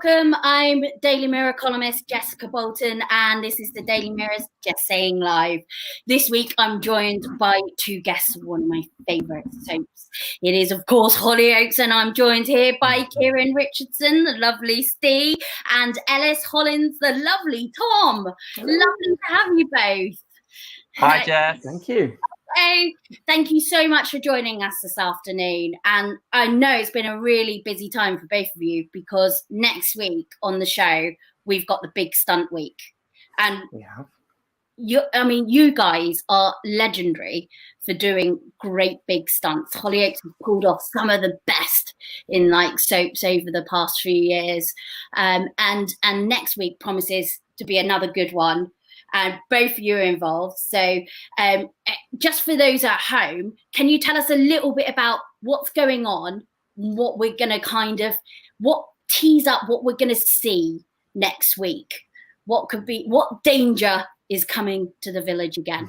welcome. I'm Daily Mirror columnist Jessica Bolton, and this is the Daily Mirror's Just Saying Live. This week, I'm joined by two guests of one of my favourite soaps. It is, of course, Hollyoaks, and I'm joined here by Kieron Richardson, the lovely Ste, and Ellis Hollins, the lovely Tom. Hello. Lovely to have you both. Hi, Jess. Thank you. Hey, thank you so much for joining us this afternoon. And I know it's been a really busy time for both of you because next week on the show, we've got the big stunt week. And you guys are legendary for doing great big stunts. Hollyoaks have pulled off some of the best in like soaps over the past few years. And next week promises to be another good one. And both of you are involved. So just for those at home, can you tell us a little bit about what's going on, what we're going to tease up what we're going to see next week? What danger is coming to the village again?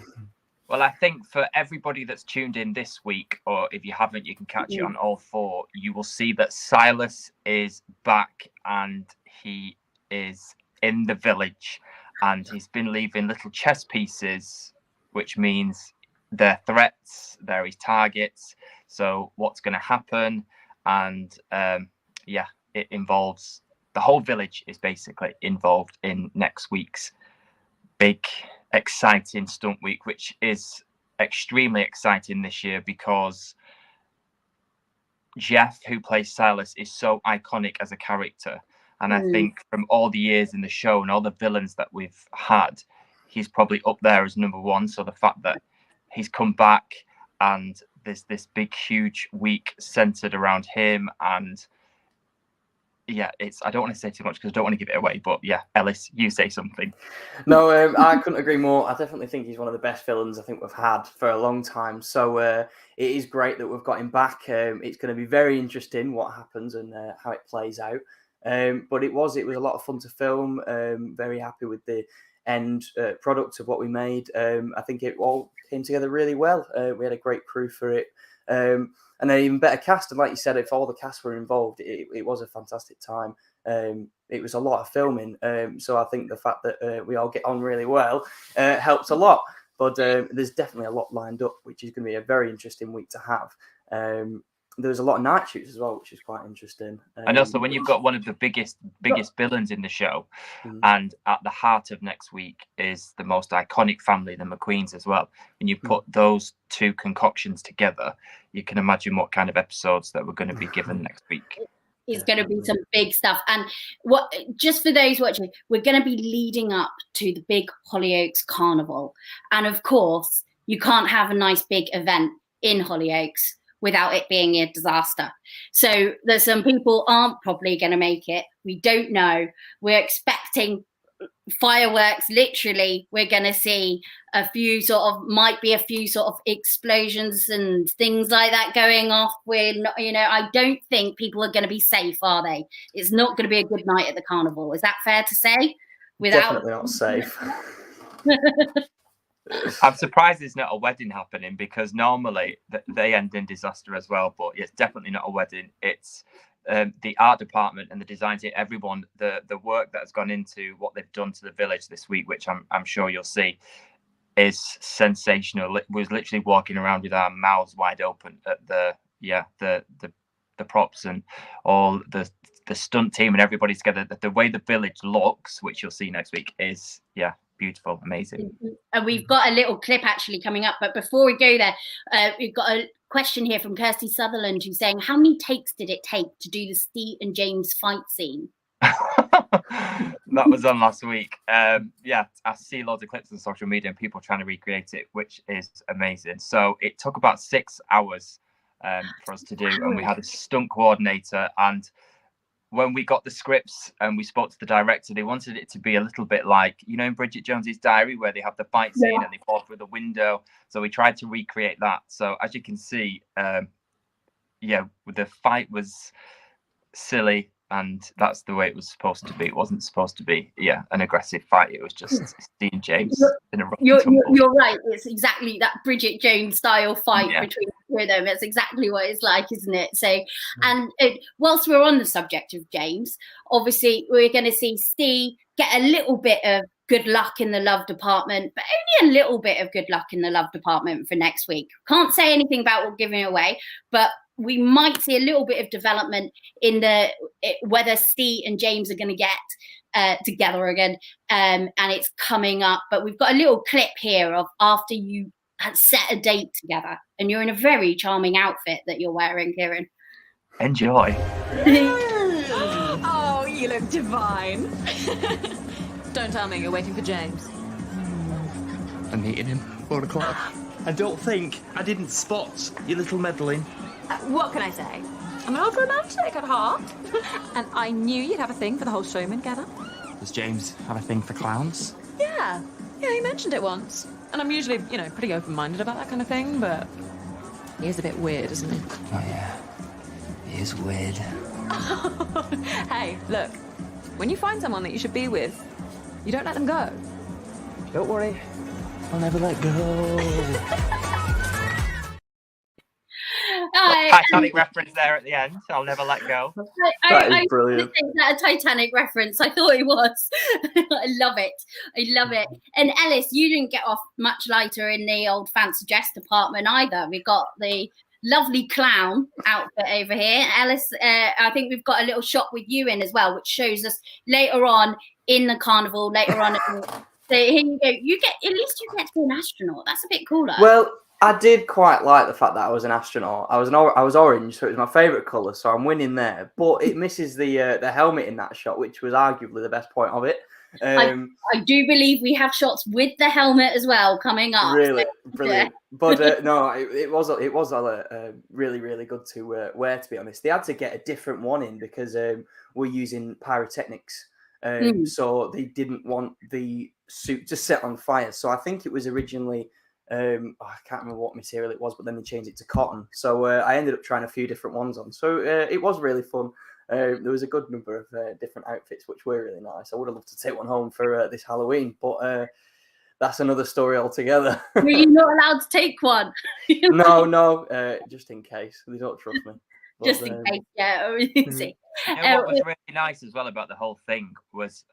Well, I think for everybody that's tuned in this week, or if you haven't, you can catch it on all four, you will see that Silas is back and he is in the village. And he's been leaving little chess pieces, which means they're threats, they're his targets. So what's going to happen? And it involves the whole village is basically involved in next week's big, exciting stunt week, which is extremely exciting this year because Jeff, who plays Silas, is so iconic as a character. And I think from all the years in the show and all the villains that we've had, he's probably up there as number one. So the fact that he's come back and there's this big, huge week centered around him. And I don't want to say too much because I don't want to give it away. But Ellis, you say something. No, I couldn't agree more. I definitely think he's one of the best villains I think we've had for a long time. So it is great that we've got him back. It's going to be very interesting what happens and how it plays out. But it was a lot of fun to film. Very happy with the end product of what we made. I think it all came together really well. We had a great crew for it, and an even better cast. And like you said, if all the cast were involved, it was a fantastic time. It was a lot of filming. So I think the fact that we all get on really well helps a lot. But there's definitely a lot lined up, which is going to be a very interesting week to have. There's a lot of night shoots as well, which is quite interesting. And also when you've got one of the biggest villains in the show, and at the heart of next week is the most iconic family, the McQueens as well. When you put those two concoctions together, you can imagine what kind of episodes that we're going to be given next week. It's going to be some big stuff. And just for those watching, we're going to be leading up to the big Hollyoaks Carnival. And of course, you can't have a nice big event in Hollyoaks without it being a disaster. So there's some people aren't probably going to make it. We don't know. We're expecting fireworks. Literally, we're going to see a few sort of explosions and things like that going off. We're not, I don't think people are going to be safe, are they? It's not going to be a good night at the carnival. Is that fair to say? Definitely not safe. I'm surprised there's not a wedding happening because normally they end in disaster as well. But it's definitely not a wedding. It's the art department and the design team, everyone, the work that has gone into what they've done to the village this week, which I'm sure you'll see, is sensational. We was literally walking around with our mouths wide open at the props and all the stunt team and everybody together. The way the village looks, which you'll see next week, is beautiful, amazing. And we've got a little clip actually coming up, but before we go there, we've got a question here from Kirsty Sutherland who's saying, how many takes did it take to do the Ste and James fight scene? That was on last week. I see loads of clips on social media and people trying to recreate it, which is amazing. So it took about 6 hours for us to do, and we had a stunt coordinator, and when we got the scripts and we spoke to the director, they wanted it to be a little bit like, in Bridget Jones's Diary, where they have the fight scene and they fall through the window. So we tried to recreate that. So as you can see, the fight was silly, and that's the way it was supposed to be. It wasn't supposed to be, an aggressive fight. It was just Ste and James in a rough you're right. It's exactly that Bridget Jones style fight between of them. It's exactly what it's like, isn't it? So, and whilst we're on the subject of James, obviously we're going to see Ste get a little bit of good luck in the love department, but only a little bit of good luck in the love department for next week. Can't say anything about what giving away, but we might see a little bit of development in whether Ste and James are going to get together again, and it's coming up. But we've got a little clip here of after you had set a date together, and you're in a very charming outfit that you're wearing, Kieron. Enjoy. Oh, you look divine. Don't tell me you're waiting for James. I'm meeting him 4 o'clock. And don't think I didn't spot your little meddling. What can I say? I'm an old romantic at heart. And I knew you'd have a thing for the whole showman gather. Does James have a thing for clowns? Yeah, he mentioned it once. And I'm usually, pretty open-minded about that kind of thing, but he is a bit weird, isn't he? Oh, yeah. He is weird. Hey, look. When you find someone that you should be with, you don't let them go. Don't worry. I'll never let go. Titanic reference there at the end. I'll never let go. That is brilliant. I think that a Titanic reference. I thought it was. I love it. I love it. And Ellis, you didn't get off much lighter in the old fancy dress department either. We got the lovely clown outfit over here. Ellis, I think we've got a little shot with you in as well, which shows us later on in the carnival. Later on, so here you go. At least you get to be an astronaut. That's a bit cooler. Well, I did quite like the fact that I was an astronaut. I was orange, so it was my favourite colour, so I'm winning there. But it misses the helmet in that shot, which was arguably the best point of it. I do believe we have shots with the helmet as well coming up. Really, so, brilliant. Yeah. But no, it was really, really good to wear, to be honest. They had to get a different one in because we're using pyrotechnics. So they didn't want the suit to set on fire. So I think it was originally... I can't remember what material it was, but then they changed it to cotton. So I ended up trying a few different ones on. So it was really fun. There was a good number of different outfits, which were really nice. I would have loved to take one home for this Halloween, but that's another story altogether. Were you not allowed to take one? No, just in case. They don't trust me. But, just in case, yeah. What was really nice as well about the whole thing was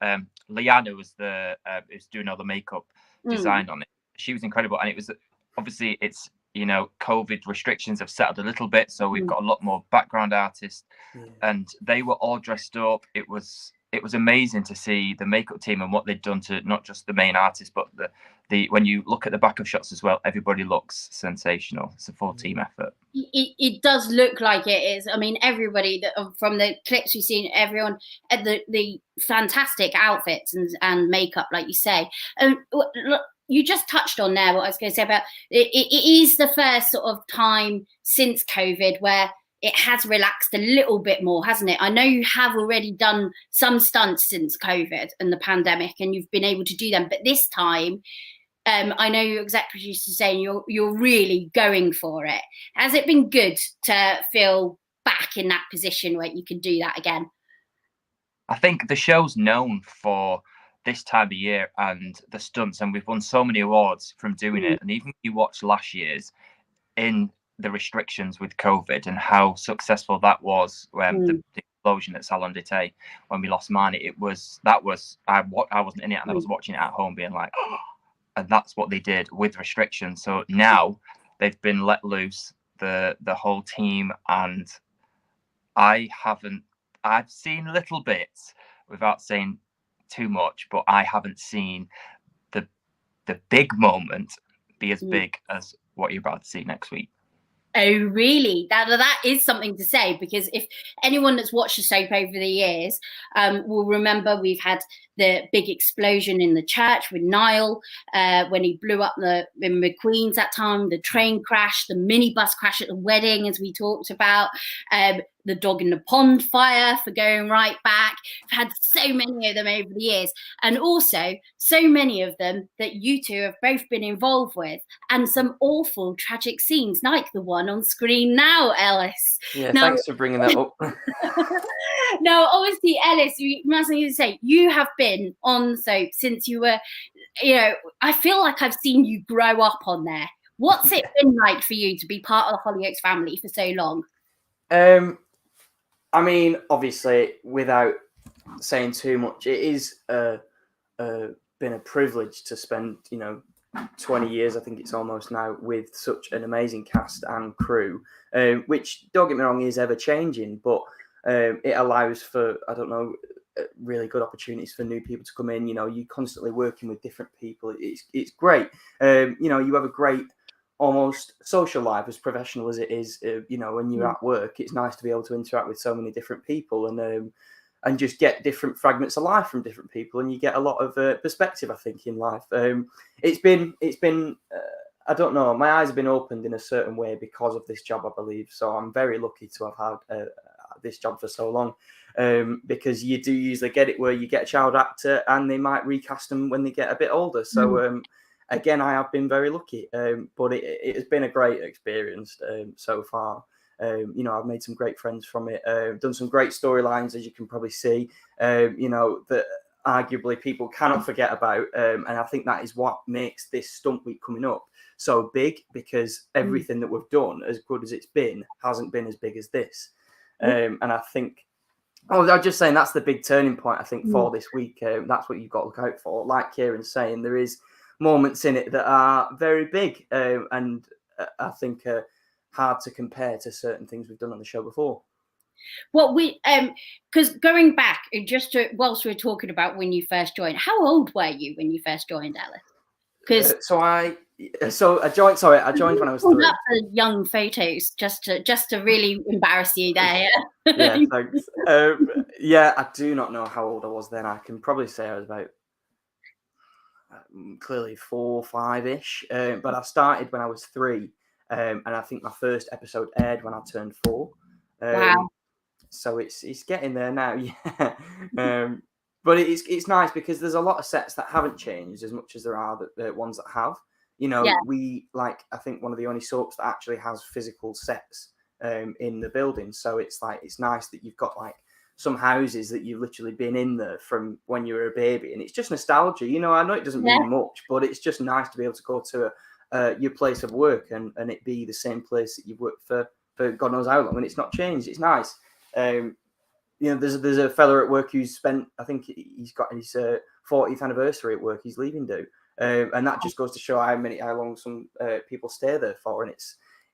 Liana was who's doing all the makeup design on it. She was incredible, and it was obviously it's COVID restrictions have settled a little bit, so we've got a lot more background artists, and they were all dressed up. It was amazing to see the makeup team and what they'd done to not just the main artist, but the when you look at the backup shots as well, everybody looks sensational. It's a full team effort. It does look like it is. I mean, everybody from the clips we've seen, everyone the fantastic outfits and makeup, like you say. Look, you just touched on there what I was going to say about it is the first sort of time since COVID where it has relaxed a little bit more, hasn't it? I know you have already done some stunts since COVID and the pandemic, and you've been able to do them. But this time, I know exactly what you're saying. You're really going for it. Has it been good to feel back in that position where you can do that again? I think the show's known for this time of year and the stunts, and we've won so many awards from doing it. And even if you watch last year's in the restrictions with COVID and how successful that was, the explosion at Salon d'Eté when we lost Marnie, I wasn't in it, and I was watching it at home being like, oh, and that's what they did with restrictions. So now they've been let loose, the whole team, and I've seen little bits without saying too much, but I haven't seen the big moment be as big as what you're about to see next week. Oh, really? That is something to say, because if anyone that's watched the soap over the years will remember, we've had the big explosion in the church with Niall when he blew up in McQueen's that time, the train crash, the minibus crash at the wedding, as we talked about, the dog in the pond fire for going right back. We've had so many of them over the years, and also so many of them that you two have both been involved with, and some awful tragic scenes like the one on screen now, Ellis. Yeah, thanks for bringing that up. Now, obviously, Ellis, you must need to say, you have been on soap since you were, I feel like I've seen you grow up on there. What's it been like for you to be part of the Hollyoaks family for so long? I mean, obviously, without saying too much, it is been a privilege to spend, 20 years, I think it's almost now, with such an amazing cast and crew, which, don't get me wrong, is ever changing, but it allows for, I don't know, really good opportunities for new people to come in. You're constantly working with different people. It's great. You have a great almost social life, as professional as it is. When you're at work, it's nice to be able to interact with so many different people and just get different fragments of life from different people, and you get a lot of perspective, I think, in life. It's been I don't know, my eyes have been opened in a certain way because of this job, I believe. So I'm very lucky to have had this job for so long, because you do usually get it where you get a child actor and they might recast them when they get a bit older. So again, I have been very lucky, but it has been a great experience so far. I've made some great friends from it, done some great storylines, as you can probably see, that arguably people cannot forget about. And I think that is what makes this Stunt Week coming up so big, because everything that we've done, as good as it's been, hasn't been as big as this. And I think, I'm just saying that's the big turning point, I think, for this week. That's what you've got to look out for. Like Kieron's saying, there is moments in it that are very big, and I think hard to compare to certain things we've done on the show before. Well, because going back, whilst we're talking about when you first joined, how old were you when you first joined, Elliss? Because I joined when I was 3. Up the young photos just to really embarrass you there. Yeah, thanks. I do not know how old I was then. I can probably say I was about clearly 4, 5-ish, but I started when I was 3. And I think my first episode aired when I turned 4. Wow. So it's getting there now, yeah. But it's nice because there's a lot of sets that haven't changed as much as there are the ones that have. We I think one of the only soaps that actually has physical sets in the building. So it's nice that you've got some houses that you've literally been in there from when you were a baby, and it's just nostalgia. I know it doesn't mean much, but it's just nice to be able to go to your place of work and it be the same place that you've worked for God knows how long, and it's not changed. It's nice. There's a fella at work who's spent, I think he's got his 40th anniversary at work. He's leaving do, and that just goes to show how long some people stay there for, and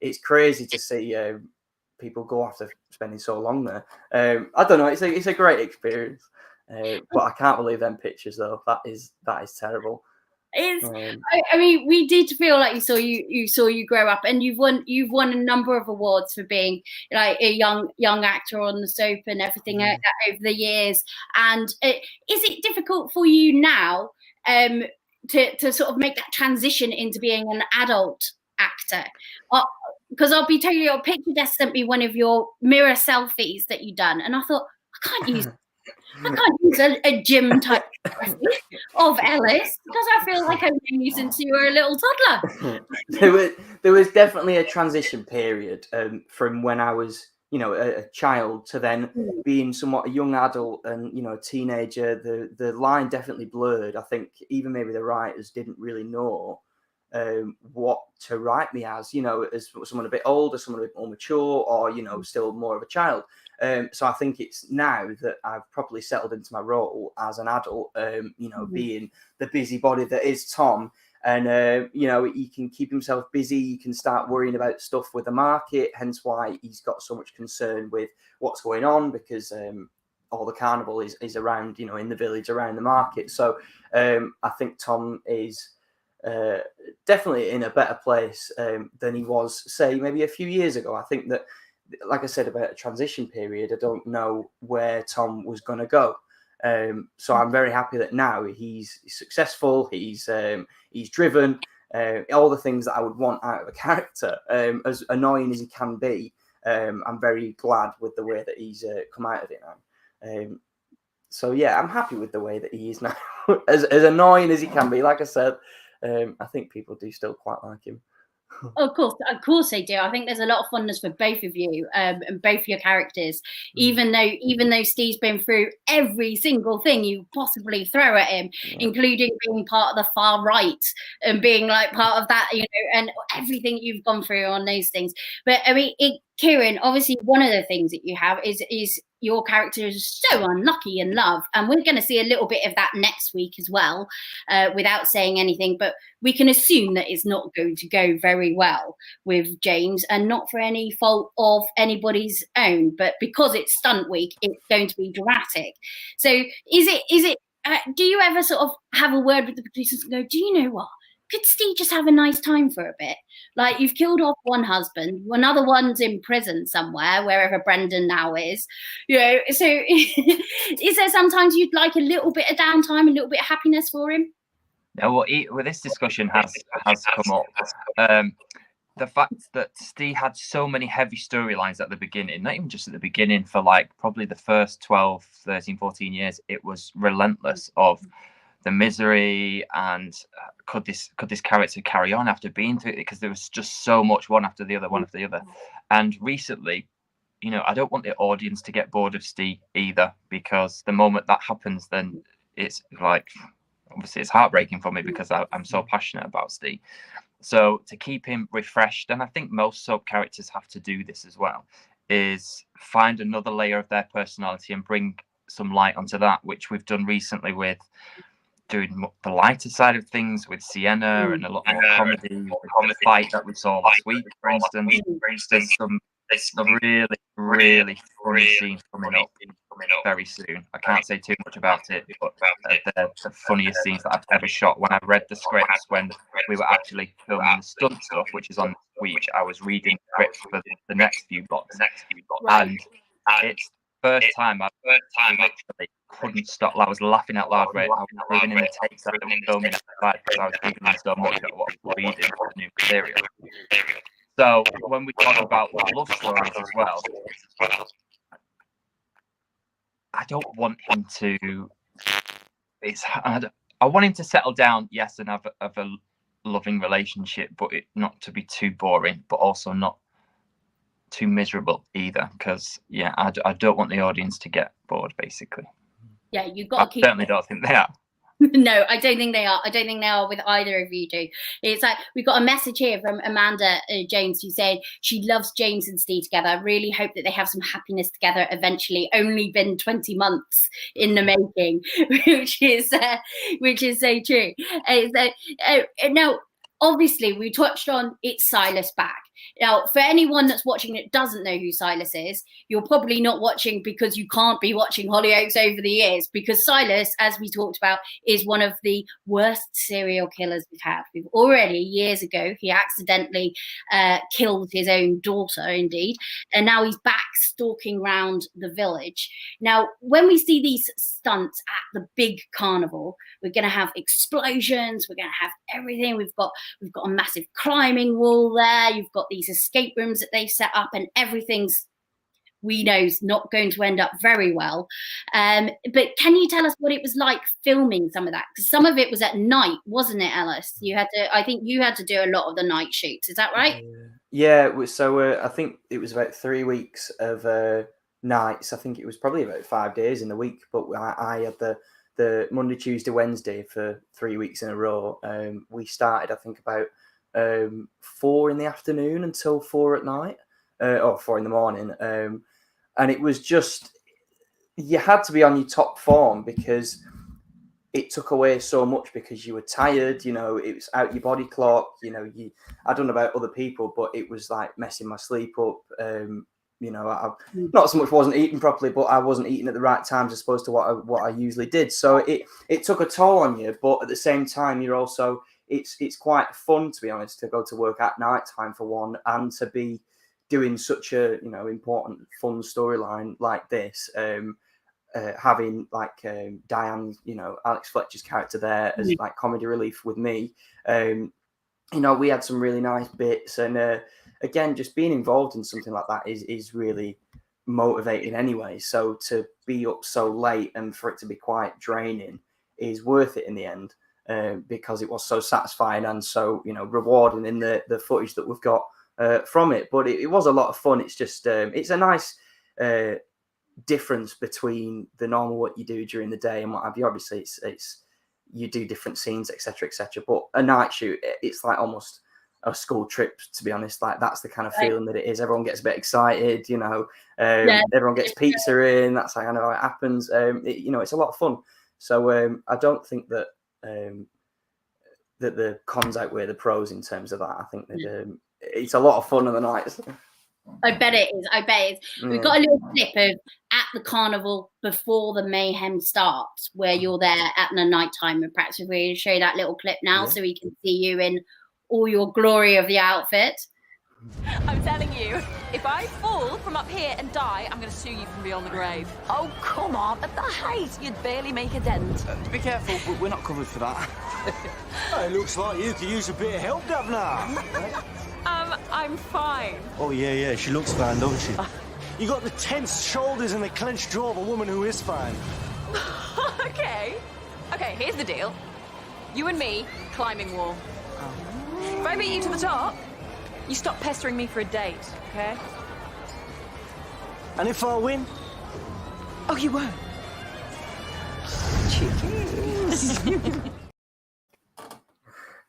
it's crazy to see people go after spending so long there. I don't know. It's a great experience, but I can't believe them pictures though. That is terrible. I mean, we did feel like you saw you grow up, and you've won a number of awards for being like a young actor on the soap and everything like that over the years. And is it difficult for you now to sort of make that transition into being an adult actor? Because I'll be telling you, your picture desk sent me one of your mirror selfies that you've done, and I thought, I can't use a gym type of Elliss, because I feel like I've been you since you were a little toddler. There was definitely a transition period from when I was, a child to then being somewhat a young adult and, a teenager. The line definitely blurred. I think even maybe the writers didn't really know what to write me as someone a bit older, someone a bit more mature, or, still more of a child. So I think it's now that I've properly settled into my role as an adult, being the busybody that is Tom. And, he can keep himself busy. He can start worrying about stuff with the market, hence why he's got so much concern with what's going on, because all the carnival is around, in the village around the market. So I think Tom is definitely in a better place than he was, say, maybe a few years ago. I think that, like I said about a transition period, I don't know where Tom was going to go. So I'm very happy that now he's successful, he's driven, all the things that I would want out of a character, as annoying as he can be. I'm very glad with the way that he's come out of it now. So yeah, I'm happy with the way that he is now. as annoying as he can be, like I said, I think people do still quite like him. Of course they do. I think there's a lot of fondness for both of you and both your characters. Even though Steve's been through every single thing you possibly throw at him, including being part of the far right and being like part of that, and everything you've gone through on those things. But I mean, Kieron, obviously, one of the things that you have is your character is so unlucky in love, and we're going to see a little bit of that next week as well, without saying anything. But we can assume that it's not going to go very well with James, and not for any fault of anybody's own, but because it's stunt week, it's going to be dramatic. So, is it? Do you ever sort of have a word with the producers and go, do you know what? Could Steve just have a nice time for a bit? Like, you've killed off one husband, another one's in prison somewhere, wherever Brendan now is. So is there sometimes you'd like a little bit of downtime, a little bit of happiness for him? No, well, this discussion has come up. The fact that Steve had so many heavy storylines at the beginning, not even just at the beginning, for like probably the first 12, 13, 14 years, it was relentless of the misery and could this character carry on after being through it, because there was just so much one after the other. And recently, I don't want the audience to get bored of Steve either, because the moment that happens, then it's like, obviously it's heartbreaking for me because I'm so passionate about Steve. So to keep him refreshed, and I think most soap characters have to do this as well, is find another layer of their personality and bring some light onto that, which we've done recently with doing the lighter side of things with Sienna and a lot more comedy. The fight that we saw last week, for instance, there's some really funny scenes coming up very soon. I can't say too much about it, but they're the funniest scenes that I've ever shot. When I read the scripts, when we were actually filming the stunt stuff, which is on this week, I was reading scripts for the next few blocks, and it's first time I literally couldn't stop. I was laughing out loud when I was reading in the takes that I was filming outside, because I was giggling so much at what I was reading for the new material. So when we talk about love stories as well, I don't want him to. I want him to settle down, yes, and have a loving relationship, but it not to be too boring, but also not too miserable either, because I don't want the audience to get bored, basically. Yeah, you've got to keep. I certainly don't think they are. No, I don't think they are. I don't think they are with either of you two. It's like we've got a message here from Amanda James, who said she loves James and Steve together. I really hope that they have some happiness together eventually. Only been 20 months in the making, which is so true. Now, obviously, we touched on it's Silas back. Now, for anyone that's watching that doesn't know who Silas is, you're probably not watching because you can't be watching Hollyoaks over the years, because Silas, as we talked about, is one of the worst serial killers we've had. We've already, years ago, he accidentally killed his own daughter, indeed, and now he's back stalking around the village. Now, when we see these stunts at the big carnival, we're going to have explosions, we're going to have everything. We've got a massive climbing wall there. You've got these escape rooms that they've set up, and everything's, we know, is not going to end up very well. But can you tell us what it was like filming some of that? Because some of it was at night, wasn't it, Ellis? I think you had to do a lot of the night shoots. Is that right? Yeah. So I think it was about 3 weeks of nights. I think it was probably about 5 days in the week. But I had the Monday, Tuesday, Wednesday for 3 weeks in a row. We started, I think, about 4 in the afternoon until 4 at night, or 4 in the morning. And it was just, you had to be on your top form, because it took away so much, because you were tired, it was out your body clock, I don't know about other people, but it was like messing my sleep up. I not so much wasn't eating properly, but I wasn't eating at the right times as opposed to what I usually did. So it took a toll on you, but at the same time, you're also, it's quite fun, to be honest, to go to work at night time for one, and to be doing such a important fun storyline like this. Having like Diane, Alex Fletcher's character there as like comedy relief with me. We had some really nice bits, and again, just being involved in something like that is really motivating anyway. So to be up so late and for it to be quite draining is worth it in the end. because it was so satisfying and so rewarding in the footage that we've got from it. But it was a lot of fun. It's just it's a nice difference between the normal what you do during the day and what have you. Obviously, it's you do different scenes, etc., etc. But a night shoot, it's like almost a school trip, to be honest. Like that's the kind of feeling that it is. Everyone gets a bit excited, everyone gets pizza in. That's how I know how it happens. It's a lot of fun. So I don't think that that the cons outweigh the pros in terms of that. I think that it's a lot of fun on the nights. I bet it is. We've got a little clip of at the carnival before the mayhem starts, where you're there at the night time, and perhaps we're going to show that little clip now so we can see you in all your glory of the outfit. I'm telling you, if I fall from up here and die, I'm going to sue you from beyond the grave. Oh, come on. At the height, you'd barely make a dent. Be careful, we're not covered for that. It looks like you could use a bit of help, Governor. I'm fine. Oh, yeah, she looks fine, don't she? You got the tense shoulders and the clenched jaw of a woman who is fine. Okay, here's the deal. You and me, climbing wall. If I beat you to the top, you stop pestering me for a date, okay? And if I win? Oh, you won't.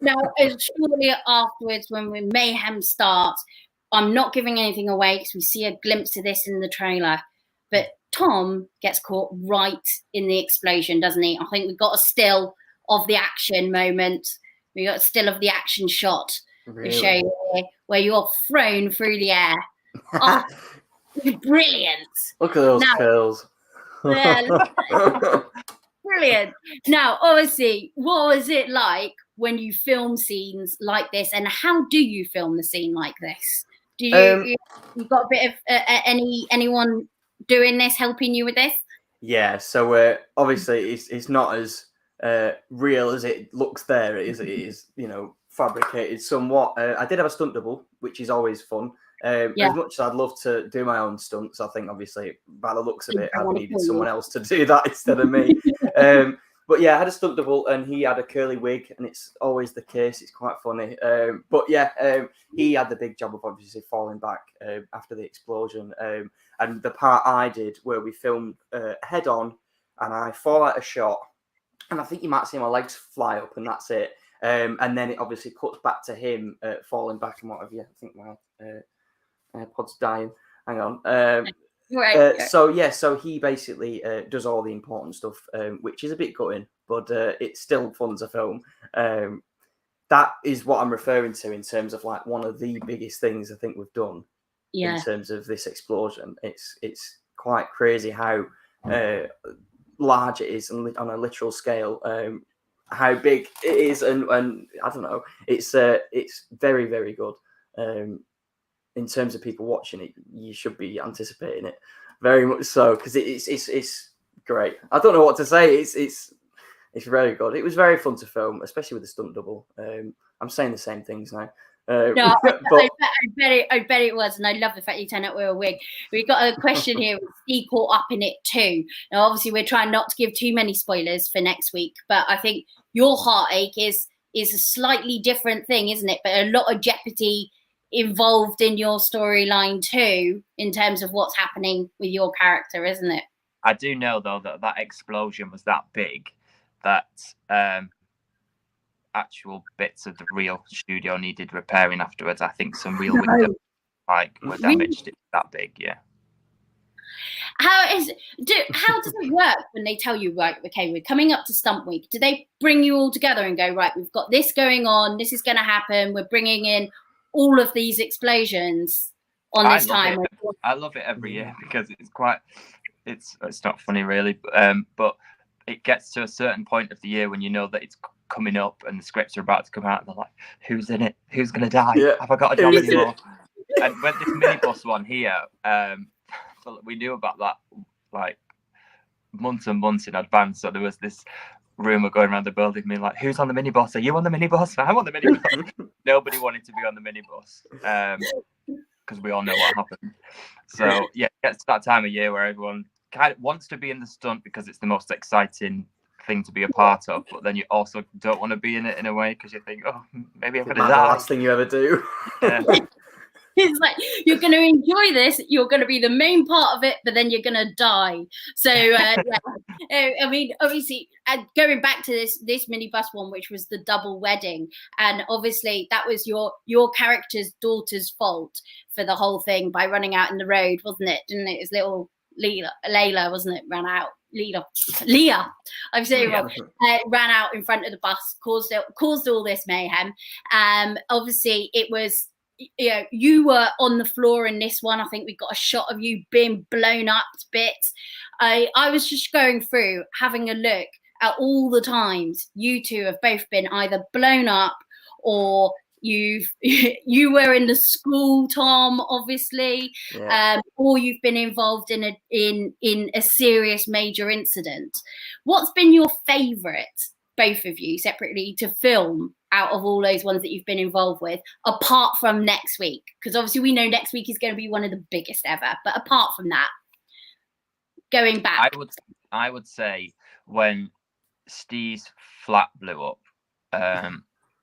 Now, shortly afterwards, when mayhem starts, I'm not giving anything away because we see a glimpse of this in the trailer, but Tom gets caught right in the explosion, doesn't he? I think we've got a still of the action moment. We got a still of the action shot to show you here, where you're thrown through the air. Oh, brilliant! Look at those curls. Brilliant. Now, obviously, what was it like when you film scenes like this, and how do you film the scene like this? Do you got a bit of anyone doing this, helping you with this? Yeah. So obviously, it's not as real as it looks there. It is fabricated somewhat. I did have a stunt double, which is always fun. As much as I'd love to do my own stunts, I think obviously by the looks of it, I needed someone else to do that instead of me. But yeah, I had a stunt double and he had a curly wig, and it's always the case. It's quite funny. But yeah, he had the big job of obviously falling back after the explosion. And the part I did where we filmed head on and I fall out of shot, and I think you might see my legs fly up and that's it. And then it obviously cuts back to him falling back and what have you. I think my AirPod's dying. Hang on. So he basically does all the important stuff, which is a bit gutting, but it's still fun to film. That is what I'm referring to in terms of like one of the biggest things I think we've done in terms of this explosion. It's quite crazy how large it is and on a literal scale. How big it is, and I don't know. It's very, very good. In terms of people watching it, you should be anticipating it very much so, because it's great. I don't know what to say. It's very good. It was very fun to film, especially with the stunt double. I'm saying the same things now. No, I bet it was, and I love the fact you turned up with a wig. We've got a question here. Steve caught up in it too. Now, obviously, we're trying not to give too many spoilers for next week, but I think your heartache is a slightly different thing, isn't it? But a lot of jeopardy involved in your storyline too, in terms of what's happening with your character, isn't it? I do know though that explosion was that big that actual bits of the real studio needed repairing afterwards. I think some real windows were damaged. It's that big, yeah. How does it work when they tell you, right, okay, we're coming up to Stunt Week? Do they bring you all together and go, right, we've got this going on, this is going to happen, we're bringing in all of these explosions on this time? I love it every year because it's not funny really, but it gets to a certain point of the year when you know that it's coming up and the scripts are about to come out and they're like, who's in it? Who's going to die? Yeah. Have I got a job anymore? And when this minibus one here, we knew about that like months and months in advance. So there was this rumor going around the building being like, who's on the minibus? Are you on the minibus? I'm on the minibus. Nobody wanted to be on the minibus because we all know what happened. So yeah, it gets to that time of year where everyone kind of wants to be in the stunt because it's the most exciting thing to be a part of, but then you also don't want to be in it in a way because you think, oh, maybe I'm It going to might be the die. last thing you ever do. Yeah. It's like, you're going to enjoy this, you're going to be the main part of it, but then you're going to die. So yeah, I mean, obviously, going back to this minibus one, which was the double wedding, and obviously that was your character's daughter's fault for the whole thing by running out in the road, wasn't it? Didn't it? It was little Layla, wasn't it? Ran out. Leah, I'm saying wrong. Ran out in front of the bus, caused all this mayhem. Obviously, it was, you know, you were on the floor in this one. I think we got a shot of you being blown up to bits. I was just going through, having a look at all the times you two have both been either blown up or you were in the school, Tom, obviously, or you've been involved in a serious major incident. What's been your favourite, both of you separately, to film out of all those ones that you've been involved with, apart from next week? Because obviously we know next week is going to be one of the biggest ever, but apart from that, going back, I would say when Steve's flat blew up,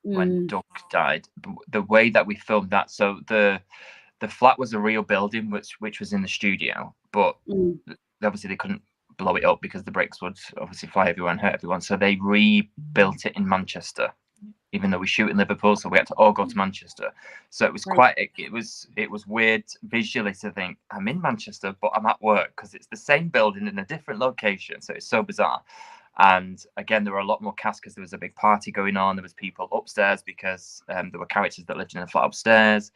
when Doug died, the way that we filmed that, so the flat was a real building which was in the studio, but obviously they couldn't blow it up because the bricks would obviously fly everywhere and hurt everyone, so they rebuilt it in Manchester, even though we shoot in Liverpool, so we had to all go to Manchester. So it was it was weird visually to think I'm in Manchester but I'm at work, because it's the same building in a different location, so it's so bizarre. And again, there were a lot more cast because there was a big party going on. There was people upstairs because there were characters that lived in a flat upstairs.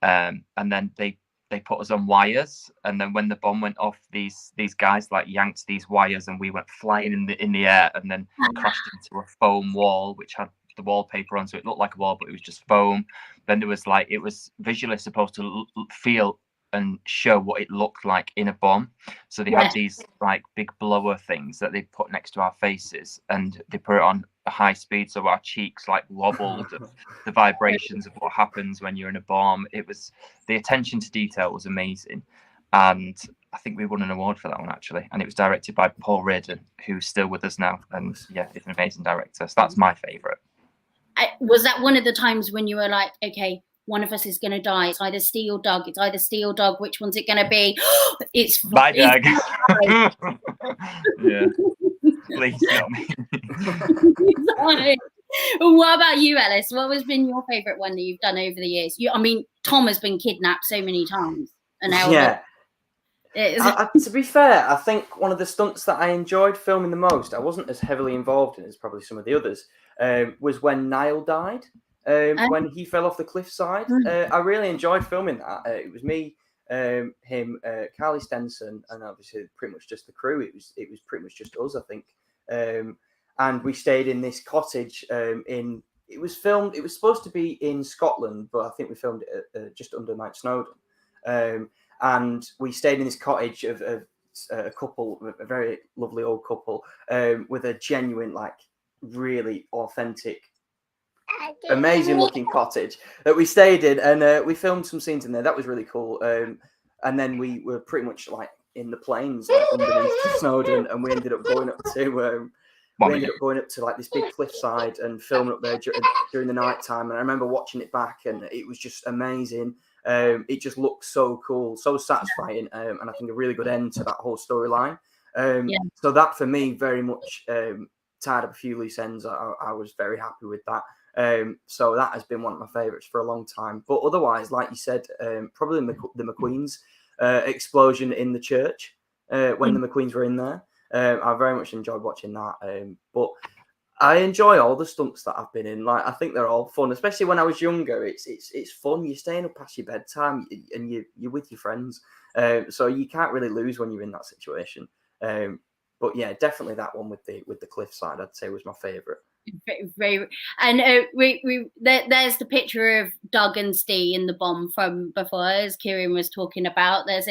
And then they put us on wires. And then when the bomb went off, these guys like yanked these wires and we went flying in the air and then crashed into a foam wall, which had the wallpaper on. So it looked like a wall, but it was just foam. Then there was it was visually supposed to feel and show what it looked like in a bomb. So they had these big blower things that they put next to our faces, and they put it on a high speed, so our cheeks wobbled. The vibrations of what happens when you're in a bomb. It was, the attention to detail was amazing, and I think we won an award for that one actually. And it was directed by Paul Reardon, who's still with us now, and yeah, he's an amazing director. So that's my favourite. Was that one of the times when you were like, okay, one of us is going to die? It's either Ste or Doug. It's either Ste or Doug. Which one's it going to be? It's my Doug. Yeah. Please not me. What about you, Ellis? What has been your favourite one that you've done over the years? I mean, Tom has been kidnapped so many times. And to be fair, I think one of the stunts that I enjoyed filming the most, I wasn't as heavily involved in as probably some of the others, was when Niall died. When he fell off the cliffside. I really enjoyed filming that. It was me, him, Carly Stenson, and obviously pretty much just the crew. It was pretty much just us, I think. And we stayed in this cottage. It was supposed to be in Scotland, but I think we filmed it just under Mount Snowdon. And we stayed in this cottage of a couple, a very lovely old couple, with a genuine, really authentic, amazing looking cottage that we stayed in, and we filmed some scenes in there. That was really cool. And then we were pretty much in the plains underneath Snowdon, and we ended up going up to this big cliffside and filming up there during the night time. And I remember watching it back, and it was just amazing. It just looked so cool, so satisfying, and I think a really good end to that whole storyline. So that for me very much tied up a few loose ends. I was very happy with that. So that has been one of my favourites for a long time. But otherwise, like you said, probably the McQueen's explosion in the church when the McQueens were in there. I very much enjoyed watching that. But I enjoy all the stunts that I've been in. I think they're all fun, especially when I was younger. It's fun. You're staying up past your bedtime and you're with your friends. So you can't really lose when you're in that situation. But yeah, definitely that one with the cliffside, I'd say, was my favourite. Very, and there's the picture of Doug and Ste in the bomb from before, as Kieron was talking about. There's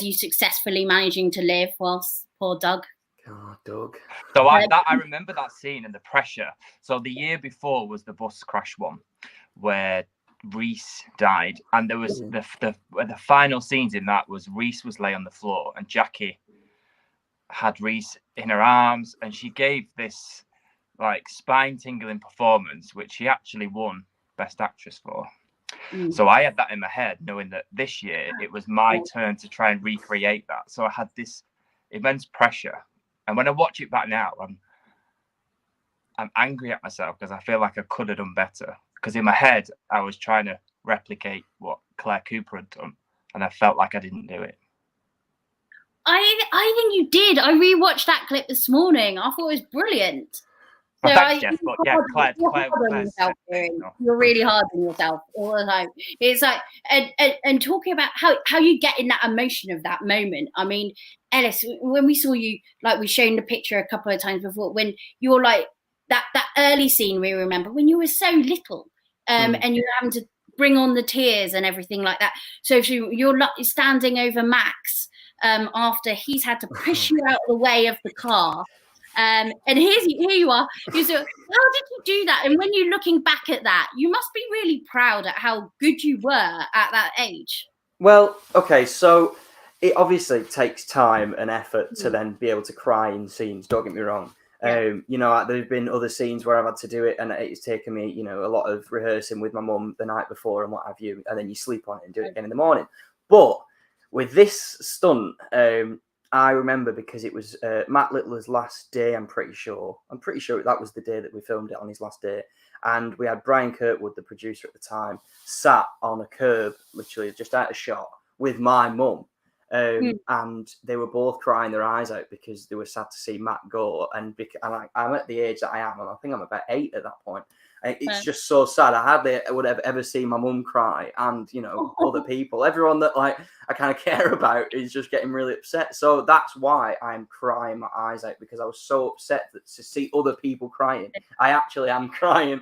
you successfully managing to live whilst poor Doug. Oh, Doug. So I remember that scene and the pressure. So the year before was the bus crash one, where Reese died, and there was the final scenes in that was Reese was lay on the floor and Jackie had Reese in her arms, and she gave this like spine-tingling performance, which she actually won Best Actress for. So I had that in my head, knowing that this year it was my turn to try and recreate that. So I had this immense pressure, and when I watch it back now, I'm angry at myself because I feel like I could have done better. Because in my head, I was trying to replicate what Claire Cooper had done, and I felt like I didn't do it. I think you did. I rewatched that clip this morning. I thought it was brilliant. Well, thanks, Jess, but yeah, Claire, you're really hard on yourself all the time. It's like, and talking about how you get in that emotion of that moment. I mean, Elliss, when we saw you, like we shown the picture a couple of times before, when you're like that early scene we remember when you were so little, and you're having to bring on the tears and everything like that. So if you're standing over Max after he's had to push you out of the way of the car. And here you are. You say, how did you do that? And when you're looking back at that, you must be really proud at how good you were at that age. Well, okay, so it obviously takes time and effort to then be able to cry in scenes. Don't get me wrong. You know, there've been other scenes where I've had to do it, and it's taken me, you know, a lot of rehearsing with my mum the night before and what have you, and then you sleep on it and do it again in the morning. But with this stunt, I remember because it was Matt Littler's last day, I'm pretty sure that was the day that we filmed it, on his last day. And we had Brian Kirkwood, the producer at the time, sat on a curb, literally just out of shot, with my mum. And they were both crying their eyes out because they were sad to see Matt go. And I'm at the age that I am, and I think I'm about 8 at that point. It's just so sad. I hardly would have ever seen my mum cry, and you know, other people, everyone that like I kind of care about is just getting really upset. So that's why I'm crying my eyes out, because I was so upset that to see other people crying, I actually am crying.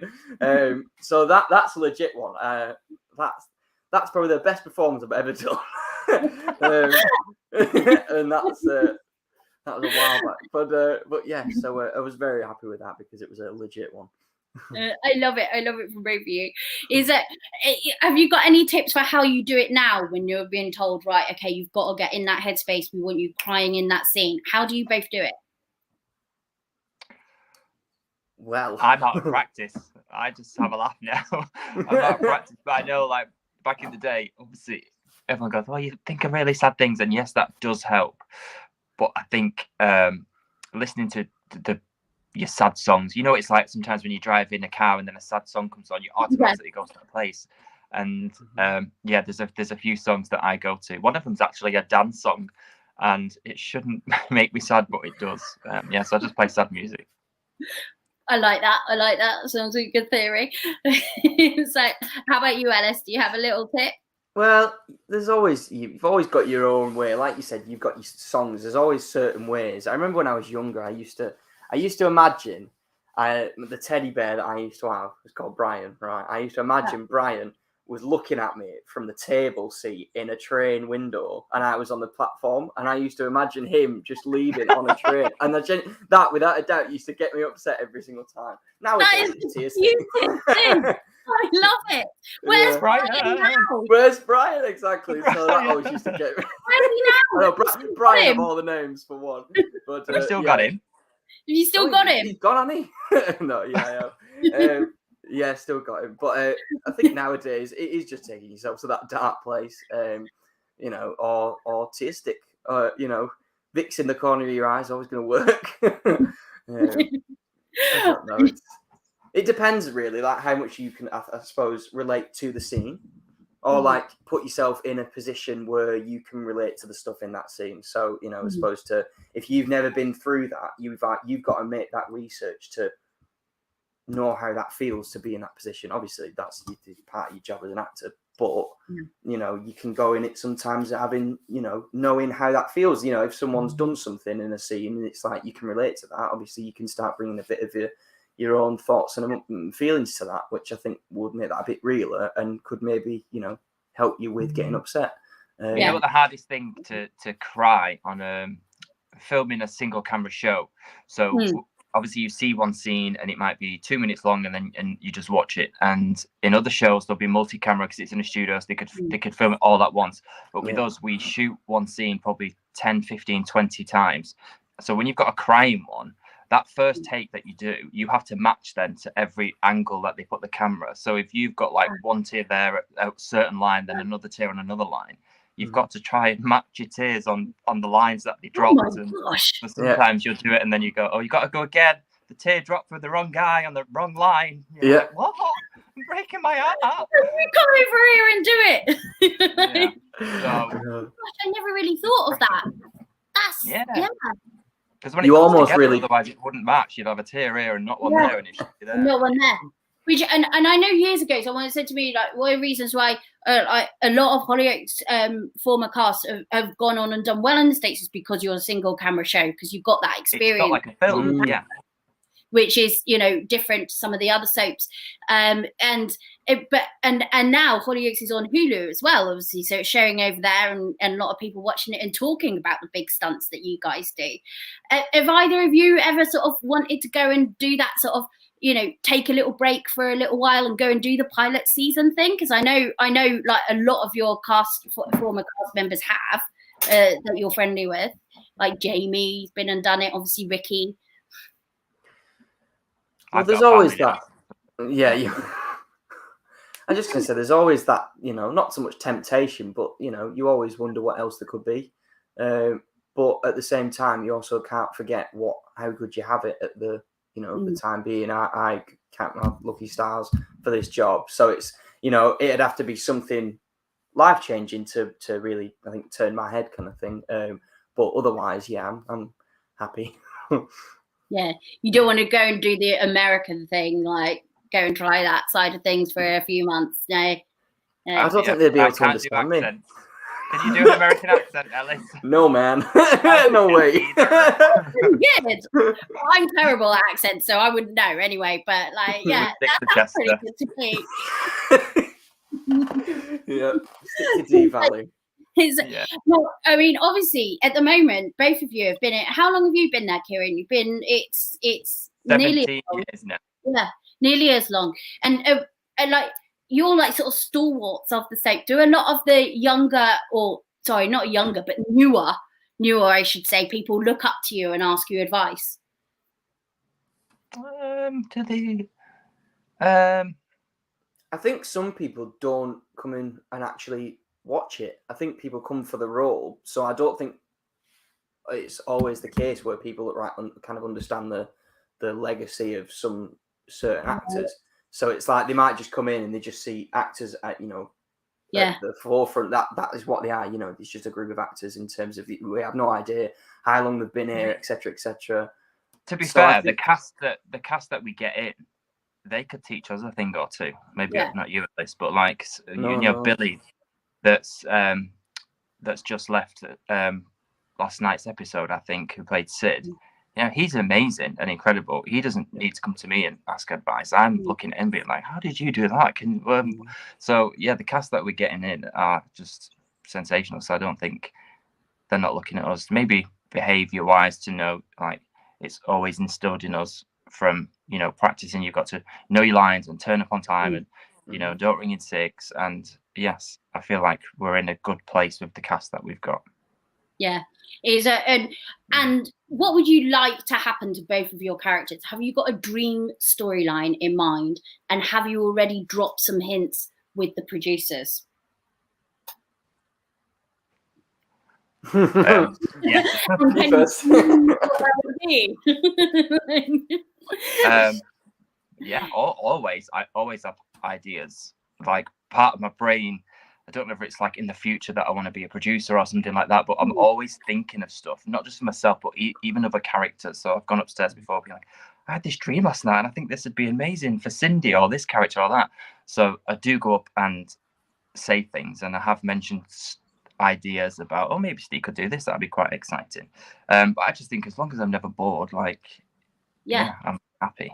So that's a legit one. That's probably the best performance I've ever done, and that was a while back. But yeah, so I was very happy with that because it was a legit one. I love it from both of you. Have you got any tips for how you do it now when you're being told, right, okay, you've got to get in that headspace, we want you crying in that scene? How do you both do it? Well, I'm out of practice. I just have a laugh now. I'm out of practice, but I know, like, back in the day, obviously everyone goes, oh, you think of really sad things, and yes, that does help. But I think listening to your sad songs, you know, it's like sometimes when you drive in a car and then a sad song comes on, you automatically go to that place. And yeah, there's a few songs that I go to. One of them's actually a dance song, and it shouldn't make me sad, but it does. Yeah, so I just play sad music. I like that. Sounds like a good theory. So how about you, Elliss? Do you have a little tip? Well, you've always got your own way. Like you said, you've got your songs. There's always certain ways. I remember when I was younger, I used to imagine the teddy bear that I used to have was called Brian, right? I used to imagine Brian was looking at me from the table seat in a train window, and I was on the platform, and I used to imagine him just leaving on a train. And that, without a doubt, used to get me upset every single time. Nowadays, I love it. Where's Brian now? Where's Brian? Exactly. So that always used to get me. Where's he now? Brian of all the names, for one. But you still got him. You still got him? He's gone, hasn't he? No, yeah, I have. Yeah, still got him. But I think nowadays it is just taking yourself to that dark place, you know, or autistic. You know, Vicks in the corner of your eye is always going to work. I don't know. It depends, really, like how much you can, I suppose, relate to the scene, or like put yourself in a position where you can relate to the stuff in that scene. So, you know, as opposed to if you've never been through that, you've got to make that research to know how that feels to be in that position. Obviously, that's part of your job as an actor, but you know, you can go in it sometimes having, you know, knowing how that feels. You know, if someone's done something in a scene and it's like you can relate to that, obviously you can start bringing a bit of your own thoughts and feelings to that, which I think would make that a bit realer and could maybe, you know, help you with getting upset. You know what the hardest thing to cry on filming a single camera show? So obviously you see one scene and it might be 2 minutes long, and you just watch it. And in other shows there'll be multi-camera because it's in a studio, so they could film it all at once. But with us, we shoot one scene probably 10, 15, 20 times. So when you've got a crime one, that first take that you do, you have to match then to every angle that they put the camera. So if you've got like one tear there at a certain line, then another tear on another line, you've got to try and match your tears on the lines that they dropped. But sometimes you'll do it and then you go, oh, you got to go again. The tear dropped for the wrong guy on the wrong line. You're like, what? I'm breaking my heart. Come over here and do it. So, gosh, I never really thought of that. That's because when you almost together, otherwise it wouldn't match. You'd have a tear here and not one there, and it should be there. Not one there. Which and I know years ago, someone said to me like, one of the reasons why a lot of Hollyoaks former casts have gone on and done well in the States is because you're a single camera show, because you've got that experience. It's not like a film, which is, you know, different to some of the other soaps. And now Hollyoaks is on Hulu as well, obviously. So it's showing over there and a lot of people watching it and talking about the big stunts that you guys do. Have either of you ever sort of wanted to go and do that sort of, you know, take a little break for a little while and go and do the pilot season thing? Because I know like a lot of your former cast members have that you're friendly with. Like Jamie's been and done it, obviously Ricky. Well, there's always that. Yeah, I'm just going to say there's always that, you know, not so much temptation, but, you know, you always wonder what else there could be. But at the same time, you also can't forget how good you have it at the, you know, the time being. I can't have lucky stars for this job. So it's, you know, it'd have to be something life-changing to really, I think, turn my head kind of thing. But otherwise, yeah, I'm happy. Yeah, you don't want to go and do the American thing, like go and try that side of things for a few months. No. I don't think they'd be able to understand me. Can you do an American accent, Ellis? No, man. No way. Good. I'm terrible at accents, so I wouldn't know anyway. But like, yeah, that's pretty good to me. Yeah, stick to D Valley. Well, I mean, obviously, at the moment, both of you have been. How long have you been there, Kieron? You've been. It's 17 years now. Yeah, nearly as long. And like you're like sort of stalwarts of the soap. Do a lot of the younger, or sorry, not younger, but newer, I should say, people look up to you and ask you advice? I think some people don't come in and actually watch it. I think people come for the role, so I don't think it's always the case where people kind of understand the legacy of some certain actors. So it's like they might just come in and they just see actors at, you know, at the forefront. That is what they are. You know, it's just a group of actors in terms of we have no idea how long they've been here, etc., etc. To be fair, the cast that we get in, they could teach us a thing or two. Maybe not you at least, but like Billy. That's just left last night's episode, I think, who played Sid. You know, he's amazing and incredible. He doesn't need to come to me and ask advice. I'm looking at him being like, how did you do that? So yeah, the cast that we're getting in are just sensational. So I don't think they're not looking at us, maybe behavior wise, to know, like, it's always instilled in us from, you know, practicing. You've got to know your lines and turn up on time and, you know, don't ring in 6. And yes, I feel like we're in a good place with the cast that we've got. Yeah. And what would you like to happen to both of your characters? Have you got a dream storyline in mind? And have you already dropped some hints with the producers? Yeah. Yeah, always. I always have ideas. Like, part of my brain, I don't know if it's like in the future that I want to be a producer or something like that, but I'm always thinking of stuff, not just for myself, but even other characters. So I've gone upstairs before being like, I had this dream last night and I think this would be amazing for Cindy or this character or that. So I do go up and say things, and I have mentioned ideas about, oh, maybe Steve could do this. That'd be quite exciting. But I just think as long as I'm never bored, like, yeah I'm happy.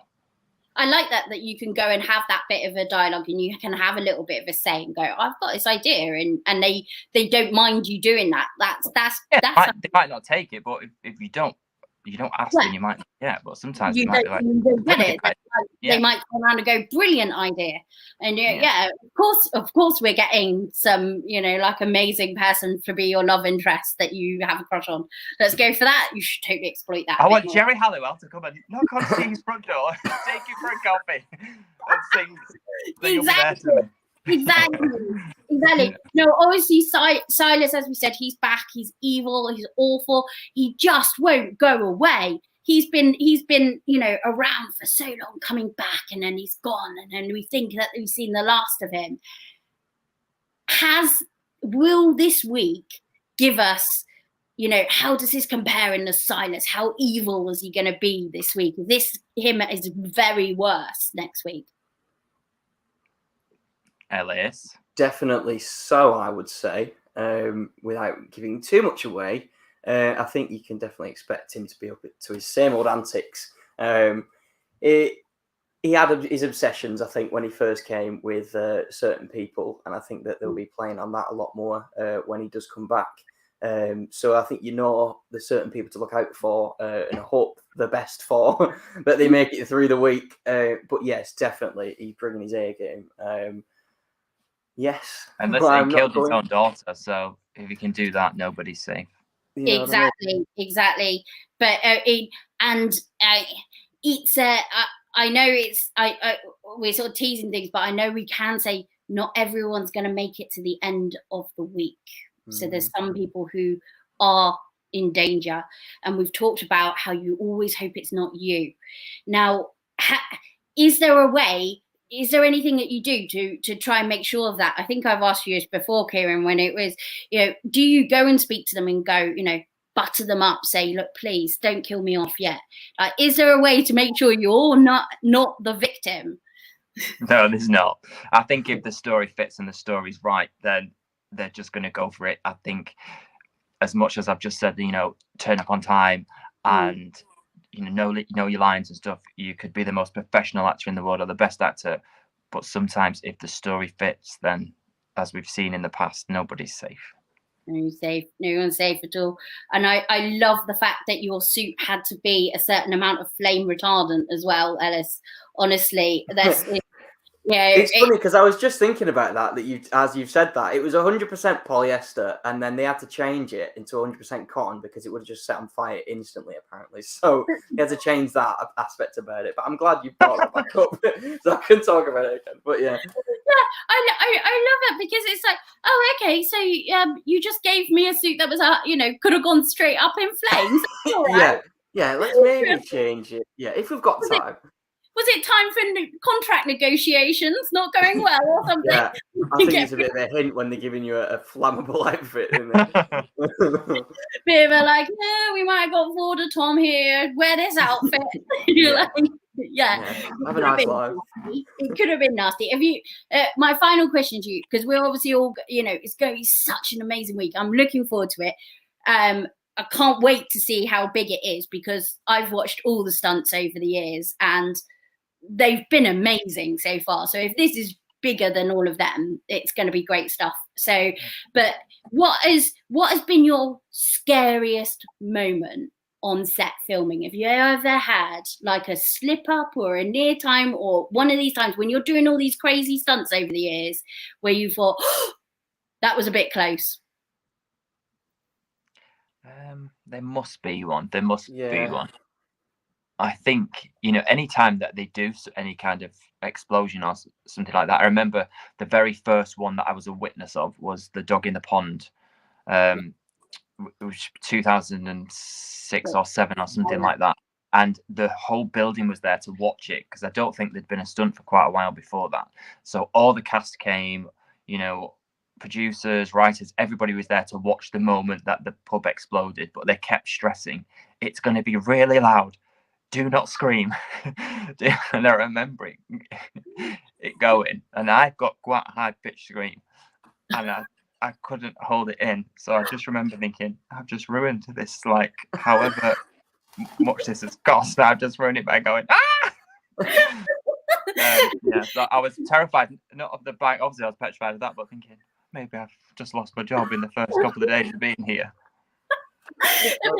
I like that you can go and have that bit of a dialogue and you can have a little bit of a say and go, I've got this idea, and they don't mind you doing that. They might not take it, but if you don't you don't ask Yeah. and you might but sometimes You they might be don't get "Really it. good idea." They might come around and go, brilliant idea. And Yeah. of course we're getting some, like amazing person to be your love interest that you have a crush on. Let's go for that. You should totally exploit that. I want Jerry Halliwell to come and knock on Steve's front door, take you for a coffee, and sing Exactly. Exactly. No, obviously Silas, as we said, he's back. He's evil. He's awful. He just won't go away. He's been, around for so long, coming back, and then he's gone, and then we think that we've seen the last of him. Will this week give us, how does this compare in the Silas? How evil is he going to be this week? Him is very worse next week. Elliss. Definitely so, I would say, without giving too much away. I think you can definitely expect him to be up to his same old antics. He had his obsessions, I think, when he first came with certain people, and I think that they'll be playing on that a lot more when he does come back. So I think there's certain people to look out for and hope the best for that they make it through the week. But yes, definitely he's bringing his A game. Yes, And listen, he killed his own daughter, so if he can do that, nobody's safe. Exactly. But I know we're sort of teasing things, but I know we can say not everyone's going to make it to the end of the week. So there's some people who are in danger, and we've talked about how you always hope it's not you. Now, is there a way? Is there anything that you do to try and make sure of that? I think I've asked you this before, Kieron, when it was, do you go and speak to them and go, butter them up, say, look, please don't kill me off yet? Is there a way to make sure you're not the victim? No, there's not. I think if the story fits and the story's right, then they're just going to go for it. I think as much as I've just said, turn up on time and know your lines and stuff, you could be the most professional actor in the world or the best actor, but sometimes if the story fits, then as we've seen in the past, nobody's safe. No one's safe at all. And I love the fact that your suit had to be a certain amount of flame retardant as well, Elliss. Honestly, it's funny because I was just thinking about that as you've said that, it was 100% polyester, and then they had to change it into 100% cotton because it would have just set on fire instantly, apparently. So they had to change that aspect about it. But I'm glad you brought that back up so I can talk about it again. But yeah, I love it because it's like, oh, okay, so you just gave me a suit that was could have gone straight up in flames. Right. Yeah. Let's maybe change it. Yeah, if we've got time. Was it time for contract negotiations not going well or something? Yeah, I think it's a bit of a hint when they're giving you a flammable outfit, isn't it? Bit of a like, we might have got Vorder Tom here, wear this outfit. You're like, have a nice life. It could have been nasty. Have you? My final question to you, because we're obviously all, it's going to be such an amazing week. I'm looking forward to it. I can't wait to see how big it is because I've watched all the stunts over the years and they've been amazing so far. So if this is bigger than all of them, it's going to be great stuff. So, but what has been your scariest moment on set filming? Have you ever had like a slip up or a near time or one of these times when you're doing all these crazy stunts over the years where you thought, that was a bit close? There must be one. Be one. I think, any time that they do any kind of explosion or something like that, I remember the very first one that I was a witness of was the dog in the pond. It was 2006 or 7 or something like that. And the whole building was there to watch it because I don't think there'd been a stunt for quite a while before that. So all the cast came, producers, writers, everybody was there to watch the moment that the pub exploded, but they kept stressing, it's going to be really loud. Do not scream. And I remember it going, and I got quite a high-pitched scream, and I couldn't hold it in. So I just remember thinking, I've just ruined this, like, however much this has cost. I've just ruined it by going, ah! So I was terrified, not of the bike. Obviously, I was petrified of that, but thinking, maybe I've just lost my job in the first couple of days of being here.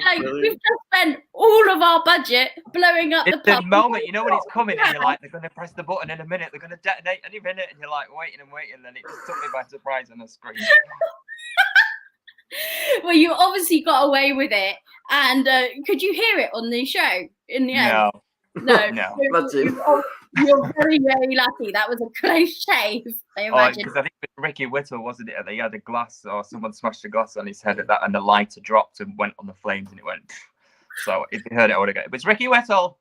Like, we've just spent all of our budget blowing up It's the the pub. moment, you know, when it's coming and you're like, they're going to press the button in a minute, they're going to detonate any minute, and you're like waiting, and then it just took me by surprise on the screen. Well, you obviously got away with it. And could you hear it on the show in the end? No. No. You're very, very lucky. That was a close shave. I imagine. Because I think it was Ricky Whittle, wasn't it? He had a glass, or someone smashed a glass on his head at that, and the lighter dropped and went on the flames, and it went. So if you heard it, I would have got it. But it's Ricky Whittle.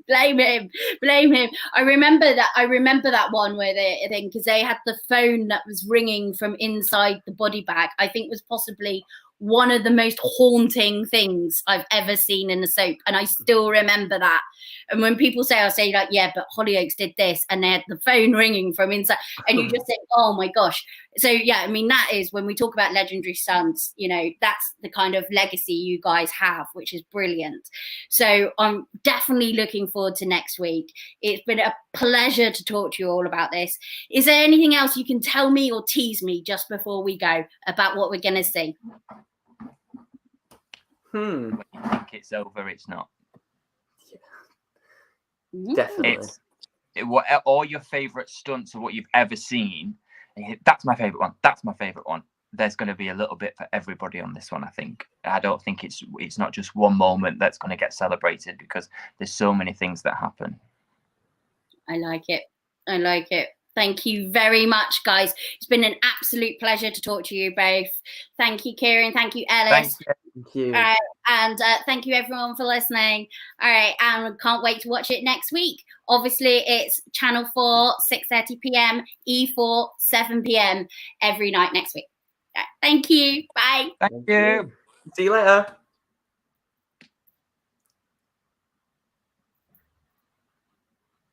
Blame him. I remember that one where because they had the phone that was ringing from inside the body bag. I think was possibly one of the most haunting things I've ever seen in a soap, and I still remember that. And when people say, I'll say like, yeah, but Hollyoaks did this, and they had the phone ringing from inside, and you just think, oh my gosh. So yeah, I mean, that is when we talk about legendary stunts, you know, that's the kind of legacy you guys have, which is brilliant. So I'm definitely looking forward to next week. It's been a pleasure to talk to you all about this. Is there anything else you can tell me or tease me just before we go about what we're going to see? When you think it's over, it's not. Definitely. What all your favorite stunts or what you've ever seen. That's my favorite one. That's my favorite one. There's going to be a little bit for everybody on this one. I think. I don't think it's not just one moment that's going to get celebrated, because there's so many things that happen. I like it. Thank you very much, guys. It's been an absolute pleasure to talk to you both. Thank you, Kieron. Thank you, Ellis. Thank you. All right, and thank you everyone for listening. All right, and can't wait to watch it next week. Obviously, it's Channel 4, 6:30 p.m, E4, 7 p.m. every night next week. All right, thank you. Bye. Thank you. See you later.